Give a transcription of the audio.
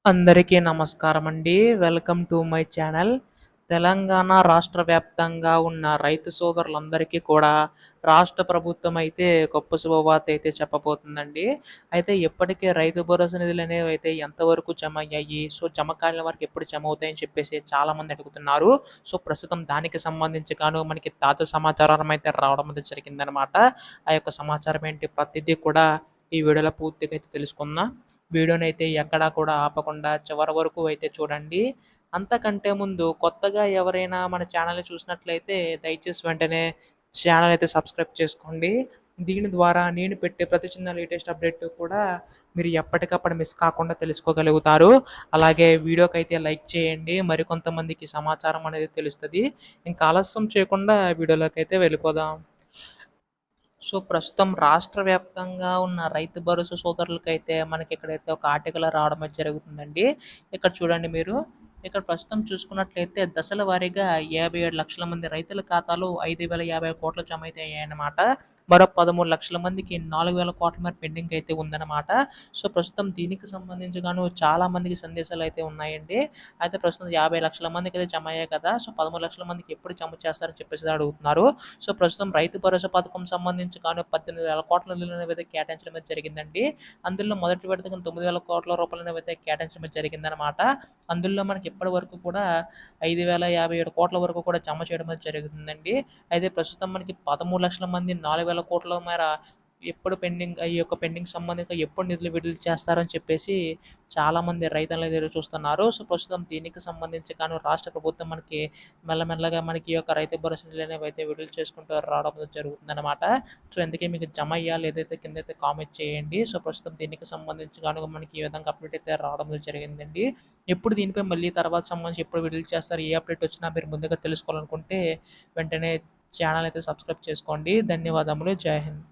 అందరికీ నమస్కారమండి. Welcome to my channel. Telangana రాష్ట్ర వ్యాప్తంగా ఉన్న రైతు సోదరులందరికీ కూడా రాష్ట్ర ప్రభుత్వం అయితే గొప్ప శుభవార్త అయితే చెప్పబోతుందండి. అయితే ఇప్పటికే రైతు భరోసా నిధులనేవి అయితే ఎంతవరకు జమ అయ్యాయి? సో, జమ కాని వారికి ఎప్పుడు జమ అవుతాయని చెప్పేసి చాలామంది అడుగుతున్నారు. సో, ప్రస్తుతం దానికి సంబంధించి గాను మనకి తాజా సమాచారం అయితే రావడం అయితే జరిగిందనమాట. ఆ యొక్క సమాచారం ఏంటి ప్రతిదీ కూడా ఈ వీడియోలో పూర్తిగా అయితే తెలుసుకుందాం. వీడియోనైతే ఎక్కడా కూడా ఆపకుండా చివరి వరకు అయితే చూడండి. అంతకంటే ముందు కొత్తగా ఎవరైనా మన ఛానల్‌ని చూసినట్లయితే దయచేసి వెంటనే ఛానల్ అయితే సబ్స్క్రైబ్ చేసుకోండి. దీని ద్వారా నేను పెట్టే ప్రతి చిన్న లేటెస్ట్ అప్డేట్ కూడా మీరు ఎప్పటికప్పుడు మిస్ కాకుండా తెలుసుకోగలుగుతారు. అలాగే వీడియోకైతే లైక్ చేయండి. మరికొంతమందికి సమాచారం అనేది తెలుస్తది. ఇంకా ఆలస్యం చేయకుండా వీడియోలోకైతే వెళ్ళిపోదాం. సో, ప్రస్తుతం రాష్ట్ర వ్యాప్తంగా ఉన్న రైతు భరోసా సోదరులకైతే మనకిక్కడైతే ఒక ఆర్టికల్ రావడం అయితే జరుగుతుందండి. ఇక్కడ చూడండి మీరు. ఇక్కడ ప్రస్తుతం చూసుకున్నట్లయితే దశల వారీగా 57,00,000 మంది రైతుల ఖాతాలో 5,050,00,00,000 జమ అయితే అయ్యాయన్నమాట. మరో 13,00,000 మందికి 4,000 కోట్ల మేర పెండింగ్ అయితే ఉందన్నమాట. సో, ప్రస్తుతం దీనికి సంబంధించి గాను చాలా మందికి సందేశాలైతే ఉన్నాయండి. అయితే ప్రస్తుతం 50,00,000 మందికైతే జమ అయ్యాయి కదా! సో, 13,00,000 మందికి ఎప్పుడు జమ చేస్తారని చెప్పేసి అడుగుతున్నారు. సో, ప్రస్తుతం రైతు భరోసా పథకం సంబంధించి గాను 18,000 కోట్ల నిధులనేవైతే కేటాయించడం అయితే జరిగిందండి. అందులో మొదటి విడతగా 9,000 కోట్ల రూపాయలనేవైతే కేటాయించడం జరిగిందనమాట. అందులో మనకి ఇప్పటి వరకు కూడా 5,057 కోట్ల వరకు కూడా జమ చేయడం అయితే జరుగుతుందండి. అయితే ప్రస్తుతం మనకి 13,00,000 మంది 4,000 కోట్ల మేర ఎప్పుడు పెండింగ్ ఈ యొక్క పెండింగ్ సంబంధిత ఎప్పుడు నిధులు విడుదల చేస్తారని చెప్పేసి చాలామంది రైతన్నలు ఎదురు చూస్తున్నారు. సో, ప్రస్తుతం దీనికి సంబంధించి గాను రాష్ట్ర ప్రభుత్వం మనకి మెల్లమెల్లగా మనకి ఈ యొక్క రైతు భరోసా నిధులనేవి అయితే విడుదల చేసుకుంటూ రావడం జరుగుతుందనమాట. సో, ఇందుకే మీకు జమ అయ్యాలి ఏదైతే కిందైతే కామెంట్ చేయండి. సో, ప్రస్తుతం దీనికి సంబంధించి గాను మనకి ఈ విధంగా అప్డేట్ అయితే రావడం జరిగిందండి. ఎప్పుడు దీనిపై మళ్ళీ తర్వాత సంబంధించి ఎప్పుడు విడుదల చేస్తారు, ఏ అప్డేట్ వచ్చినా మీరు ముందుగా తెలుసుకోవాలనుకుంటే వెంటనే ఛానల్ అయితే సబ్స్క్రైబ్ చేసుకోండి. ధన్యవాదములు. జై హింద్.